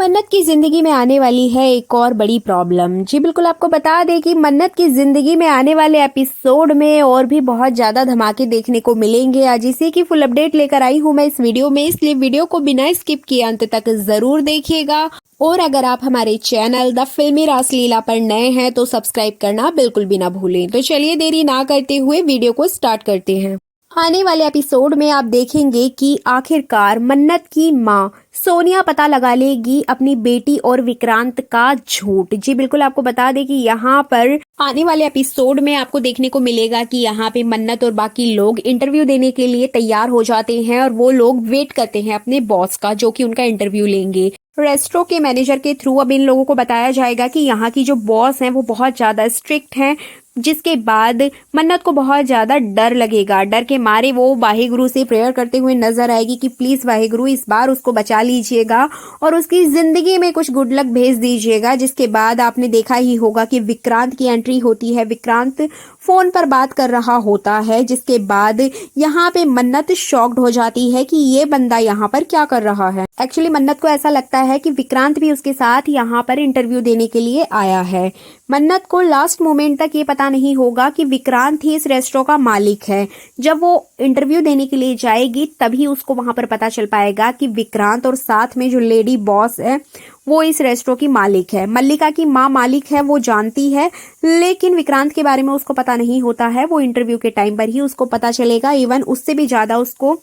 मन्नत की जिंदगी में आने वाली है एक और बड़ी प्रॉब्लम। जी बिल्कुल, आपको बता दें कि मन्नत की जिंदगी में आने वाले एपिसोड में और भी बहुत ज्यादा धमाके देखने को मिलेंगे। आज इसी की फुल अपडेट लेकर आई हूँ मैं इस वीडियो में, इसलिए वीडियो को बिना स्किप किए अंत तक जरूर देखिएगा। और अगर आप हमारे चैनल द फिल्मी रासलीला पर नए हैं तो सब्सक्राइब करना बिल्कुल भी ना भूलें। तो चलिए देरी ना करते हुए वीडियो को स्टार्ट करते हैं। आने वाले एपिसोड में आप देखेंगे कि आखिरकार मन्नत की मां सोनिया पता लगा लेगी अपनी बेटी और विक्रांत का झूठ। जी बिल्कुल, आपको बता दें कि यहाँ पर आने वाले एपिसोड में आपको देखने को मिलेगा कि यहाँ पे मन्नत और बाकी लोग इंटरव्यू देने के लिए तैयार हो जाते हैं और वो लोग वेट करते हैं अपने बॉस का, जो कि उनका इंटरव्यू लेंगे। रेस्टों के मैनेजर के थ्रू अब इन लोगों को बताया जाएगा कि यहाँ की जो बॉस हैं वो बहुत ज्यादा स्ट्रिक्ट हैं, जिसके बाद मन्नत को बहुत ज्यादा डर लगेगा। डर के मारे वो वाहिगुरु से प्रेयर करते हुए नजर आएगी कि प्लीज वाहिगुरु इस बार उसको बचा लीजिएगा और उसकी जिंदगी में कुछ गुड लक भेज दीजिएगा। जिसके बाद आपने देखा ही होगा कि विक्रांत की एंट्री होती है। विक्रांत फोन पर बात कर रहा होता है, जिसके बाद यहाँ पे मन्नत शॉक्ड हो जाती है कि ये बंदा यहाँ पर क्या कर रहा है। एक्चुअली मन्नत को ऐसा लगता है कि विक्रांत भी उसके साथ यहाँ पर इंटरव्यू देने के लिए आया है। मन्नत को लास्ट मोमेंट तक ये पता नहीं होगा कि विक्रांत ही इस रेस्टोरेंट का मालिक है। जब वो इंटरव्यू देने के लिए जाएगी तभी उसको वहां पर पता चल पाएगा कि विक्रांत और साथ में जो लेडी बॉस है वो इस रेस्टोरेंट की मालिक है। मल्लिका की माँ मालिक है, वो जानती है, लेकिन विक्रांत के बारे में उसको पता नहीं होता है। वो इंटरव्यू के टाइम पर ही उसको पता चलेगा। इवन उससे भी ज्यादा उसको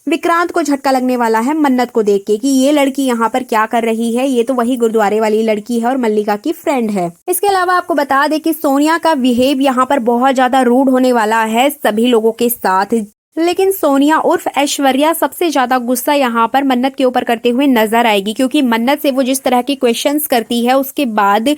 विक्रांत को झटका लगने वाला है मन्नत को देख के कि ये लड़की यहाँ पर क्या कर रही है। ये तो वही गुरुद्वारे वाली लड़की है और मल्लिका की फ्रेंड है। इसके अलावा आपको बता दें कि सोनिया का बिहेव यहाँ पर बहुत ज्यादा रूड होने वाला है सभी लोगों के साथ। लेकिन सोनिया उर्फ ऐश्वर्या सबसे ज्यादा गुस्सा यहाँ पर मन्नत के ऊपर करते हुए नजर आएगी, क्योंकि मन्नत से वो जिस तरह की क्वेश्चंस करती है उसके बाद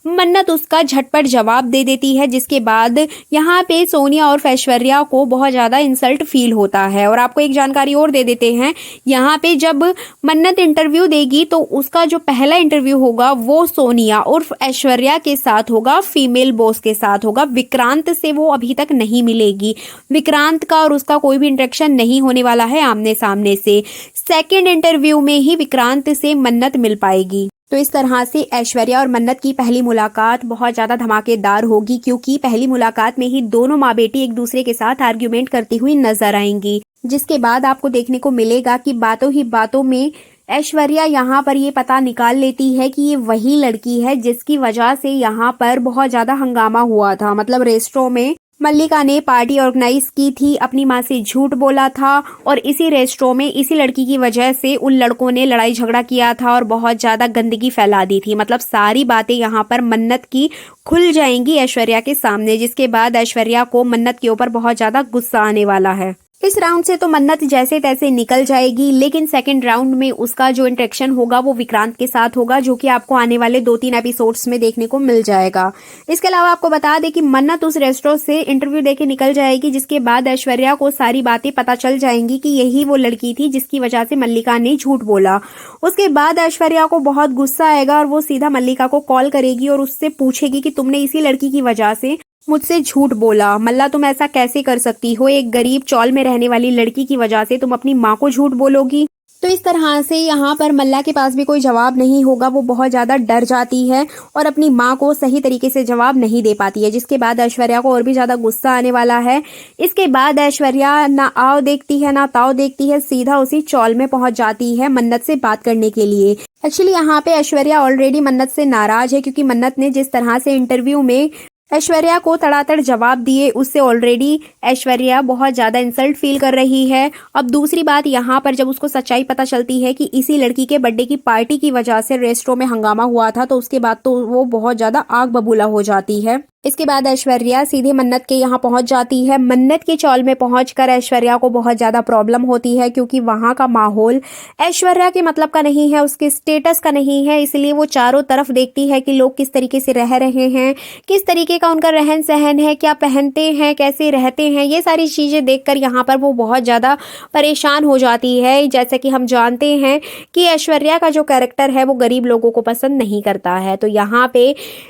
मन्नत उसका झटपट जवाब दे देती है। जिसके बाद यहाँ पे सोनिया उर्फ ऐश्वर्या को बहुत ज्यादा इंसल्ट फील होता है। और आपको एक जानकारी और दे देते हैं, यहाँ पे जब मन्नत इंटरव्यू देगी तो उसका जो पहला इंटरव्यू होगा वो सोनिया उर्फ ऐश्वर्या के साथ होगा, फीमेल बॉस के साथ होगा। विक्रांत से वो अभी तक नहीं मिलेगी। विक्रांत का और उसका कोई भी इंटरेक्शन नहीं होने वाला है आमने सामने से। सेकंड इंटरव्यू में ही विक्रांत से मन्नत मिल पाएगी। तो इस तरह से ऐश्वर्या और मन्नत की पहली मुलाकात बहुत ज्यादा धमाकेदार होगी, क्योंकि पहली मुलाकात में ही दोनों माँ बेटी एक दूसरे के साथ आर्ग्यूमेंट करती हुई नजर आएंगी। जिसके बाद आपको देखने को मिलेगा कि बातों ही बातों में ऐश्वर्या यहाँ पर ये पता निकाल लेती है कि ये वही लड़की है जिसकी वजह से यहाँ पर बहुत ज्यादा हंगामा हुआ था। मतलब रेस्टोरेंट में मल्लिका ने पार्टी ऑर्गेनाइज की थी, अपनी माँ से झूठ बोला था और इसी रेस्टोरेंट में इसी लड़की की वजह से उन लड़कों ने लड़ाई झगड़ा किया था और बहुत ज्यादा गंदगी फैला दी थी। मतलब सारी बातें यहाँ पर मन्नत की खुल जाएंगी ऐश्वर्या के सामने। जिसके बाद ऐश्वर्या को मन्नत के ऊपर बहुत ज्यादा गुस्सा आने वाला है। इस राउंड से तो मन्नत जैसे तैसे निकल जाएगी, लेकिन सेकंड राउंड में उसका जो इंटरेक्शन होगा वो विक्रांत के साथ होगा, जो कि आपको आने वाले 2-3 एपिसोड्स में देखने को मिल जाएगा। इसके अलावा आपको बता दें कि मन्नत उस रेस्टोरेंट से इंटरव्यू देके निकल जाएगी, जिसके बाद ऐश्वर्या को सारी बातें पता चल जाएंगी कि यही वो लड़की थी जिसकी वजह से मल्लिका ने झूठ बोला। उसके बाद ऐश्वर्या को बहुत गुस्सा आएगा और वो सीधा मल्लिका को कॉल करेगी और उससे पूछेगी कि तुमने इसी लड़की की वजह से मुझसे झूठ बोला। मल्ला, तुम ऐसा कैसे कर सकती हो? एक गरीब चौल में रहने वाली लड़की की वजह से तुम अपनी माँ को झूठ बोलोगी? तो इस तरह से यहाँ पर मल्ला के पास भी कोई जवाब नहीं होगा। वो बहुत ज्यादा डर जाती है और अपनी माँ को सही तरीके से जवाब नहीं दे पाती है। जिसके बाद ऐश्वर्या को और भी ज्यादा गुस्सा आने वाला है। इसके बाद ऐश्वर्या ना आओ देखती है ना ताओ देखती है, सीधा उसी चौल में पहुंच जाती है मन्नत से बात करने के लिए। एक्चुअली यहाँ पे ऐश्वर्या ऑलरेडी मन्नत से नाराज है, क्योंकि मन्नत ने जिस तरह से इंटरव्यू में ऐश्वर्या को तड़ातड़ जवाब दिए उससे ऑलरेडी ऐश्वर्या बहुत ज्यादा इंसल्ट फील कर रही है। अब दूसरी बात यहाँ पर जब उसको सच्चाई पता चलती है कि इसी लड़की के बर्थडे की पार्टी की वजह से रेस्टोरेंट में हंगामा हुआ था, तो उसके बाद तो वो बहुत ज्यादा आग बबूला हो जाती है। इसके बाद ऐश्वर्या सीधे मन्नत के यहाँ पहुंच जाती है। मन्नत के चौल में पहुंचकर ऐश्वर्या को बहुत ज्यादा प्रॉब्लम होती है, क्योंकि वहां का माहौल ऐश्वर्या के मतलब का नहीं है, उसके स्टेटस का नहीं है। इसलिए वो चारों तरफ देखती है कि लोग किस तरीके से रह रहे हैं, किस तरीके का उनका रहन सहन है, क्या पहनते हैं, कैसे रहते हैं। ये सारी चीजें देखकर यहाँ पर वो बहुत ज्यादा परेशान हो जाती है। जैसे कि हम जानते हैं कि ऐश्वर्या का जो कैरेक्टर है वो गरीब लोगों को पसंद नहीं करता है। तो यहाँ पे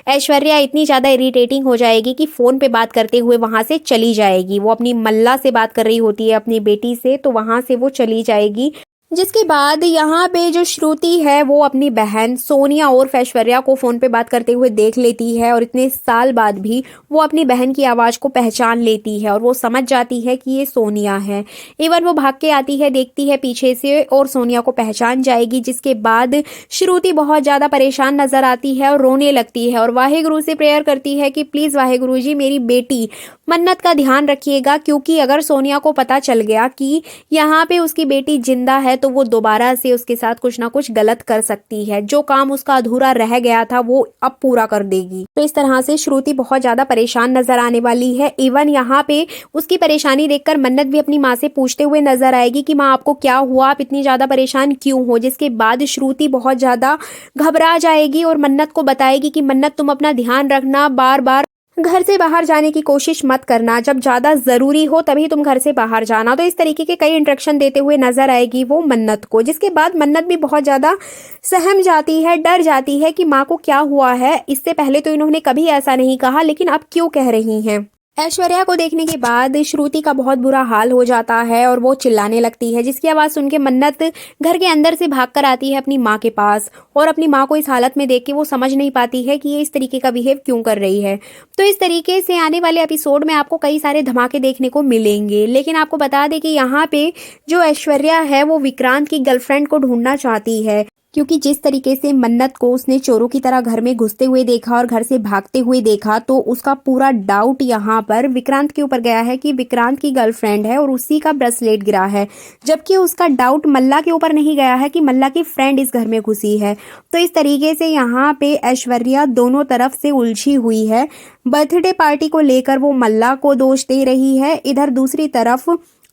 ऐश्वर्या इतनी ज्यादा इरिटेटिंग हो जाएगी कि फोन पे बात करते हुए वहां से चली जाएगी। वो अपनी मल्ला से बात कर रही होती है, अपनी बेटी से, तो वहां से वो चली जाएगी। जिसके बाद यहाँ पे जो श्रुति है वो अपनी बहन सोनिया और ऐश्वर्या को फ़ोन पे बात करते हुए देख लेती है और इतने साल बाद भी वो अपनी बहन की आवाज़ को पहचान लेती है और वो समझ जाती है कि ये सोनिया है। इवन वो भाग के आती है, देखती है पीछे से और सोनिया को पहचान जाएगी। जिसके बाद श्रुति बहुत ज़्यादा परेशान नज़र आती है और रोने लगती है और वाहेगुरु से प्रेयर करती है कि प्लीज़ वाहेगुरु जी मेरी बेटी मन्नत का ध्यान रखिएगा, क्योंकि अगर सोनिया को पता चल गया कि यहाँ पे उसकी बेटी जिंदा है तो वो दोबारा से उसके साथ कुछ ना कुछ गलत कर सकती है। जो काम उसका अधूरा रह गया था वो अब पूरा कर देगी। तो इस तरह से श्रुति बहुत ज्यादा परेशान नजर आने वाली है। इवन यहाँ पे उसकी परेशानी देखकर मन्नत भी अपनी माँ से पूछते हुए नजर आएगी कि माँ आपको क्या हुआ, आप इतनी ज्यादा परेशान क्यों हो। जिसके बाद श्रुति बहुत ज्यादा घबरा जाएगी और मन्नत को बताएगी कि मन्नत तुम अपना ध्यान रखना, बार बार घर से बाहर जाने की कोशिश मत करना, जब ज़्यादा ज़रूरी हो तभी तुम घर से बाहर जाना। तो इस तरीके के कई इंस्ट्रक्शन देते हुए नजर आएगी वो मन्नत को। जिसके बाद मन्नत भी बहुत ज़्यादा सहम जाती है, डर जाती है कि माँ को क्या हुआ है। इससे पहले तो इन्होंने कभी ऐसा नहीं कहा, लेकिन अब क्यों कह रही हैं। ऐश्वर्या को देखने के बाद श्रुति का बहुत बुरा हाल हो जाता है और वो चिल्लाने लगती है, जिसकी आवाज़ सुन के मन्नत घर के अंदर से भागकर आती है अपनी माँ के पास और अपनी माँ को इस हालत में देख के वो समझ नहीं पाती है कि ये इस तरीके का बिहेव क्यों कर रही है। तो इस तरीके से आने वाले एपिसोड में आपको कई सारे धमाके देखने को मिलेंगे। लेकिन आपको बता दें कि यहाँ पे जो ऐश्वर्या है वो विक्रांत की गर्लफ्रेंड को ढूंढना चाहती है, क्योंकि जिस तरीके से मन्नत को उसने चोरों की तरह घर में घुसते हुए देखा और घर से भागते हुए देखा, तो उसका पूरा डाउट यहाँ पर विक्रांत के ऊपर गया है कि विक्रांत की गर्लफ्रेंड है और उसी का ब्रेसलेट गिरा है। जबकि उसका डाउट मल्ला के ऊपर नहीं गया है कि मल्ला की फ्रेंड इस घर में घुसी है। तो इस तरीके से यहाँ पे ऐश्वर्या दोनों तरफ से उलझी हुई है। बर्थडे पार्टी को लेकर वो मल्ला को दोष दे रही है, इधर दूसरी तरफ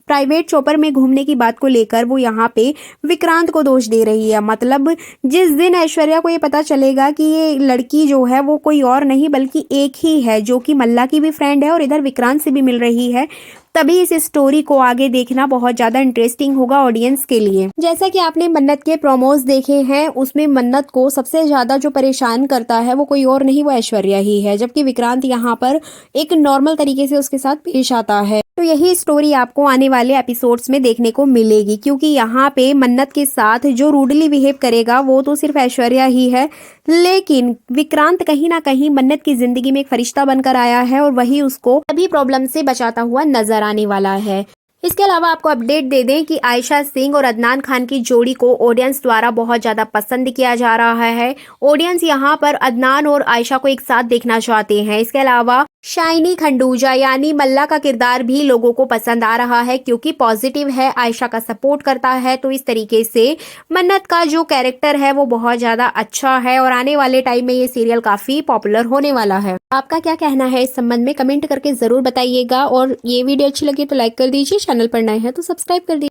प्राइवेट चॉपर में घूमने की बात को लेकर वो यहाँ पे विक्रांत को दोष दे रही है। मतलब जिस दिन ऐश्वर्या को ये पता चलेगा कि ये लड़की जो है वो कोई और नहीं बल्कि एक ही है, जो कि मल्ला की भी फ्रेंड है और इधर विक्रांत से भी मिल रही है, तभी इस स्टोरी को आगे देखना बहुत ज़्यादा इंटरेस्टिंग होगा ऑडियंस के लिए। जैसा कि आपने मन्नत के प्रोमोज देखे हैं, उसमें मन्नत को सबसे ज़्यादा जो परेशान करता है वो कोई और नहीं, वो ऐश्वर्या ही है। जबकि विक्रांत यहाँ पर एक नॉर्मल तरीके से उसके साथ पेश आता है। तो यही स्टोरी आपको आने वाले एपिसोड्स में देखने को मिलेगी, क्योंकि यहाँ पे मन्नत के साथ जो रूडली बिहेव करेगा वो तो सिर्फ ऐश्वर्या ही है, लेकिन विक्रांत कहीं ना कहीं मन्नत की जिंदगी में एक फरिश्ता बनकर आया है और वही उसको सभी प्रॉब्लम से बचाता हुआ नजर आने वाला है। इसके अलावा आपको अपडेट दे दें कि आयशा सिंह और अदनान खान की जोड़ी को ऑडियंस द्वारा बहुत ज़्यादा पसंद किया जा रहा है। ऑडियंस यहाँ पर अदनान और आयशा को एक साथ देखना चाहते हैं। इसके अलावा शाइनी खंडूजा यानी मल्ला का किरदार भी लोगों को पसंद आ रहा है, क्योंकि पॉजिटिव है, आयशा का सपोर्ट करता है। तो इस तरीके से मन्नत का जो कैरेक्टर है वो बहुत ज़्यादा अच्छा है और आने वाले टाइम में ये सीरियल काफ़ी पॉपुलर होने वाला है। आपका क्या कहना है इस संबंध में कमेंट करके ज़रूर बताइएगा और ये वीडियो अच्छी लगी तो लाइक कर दीजिए, चैनल पर नए हैं तो सब्सक्राइब कर दीजिए।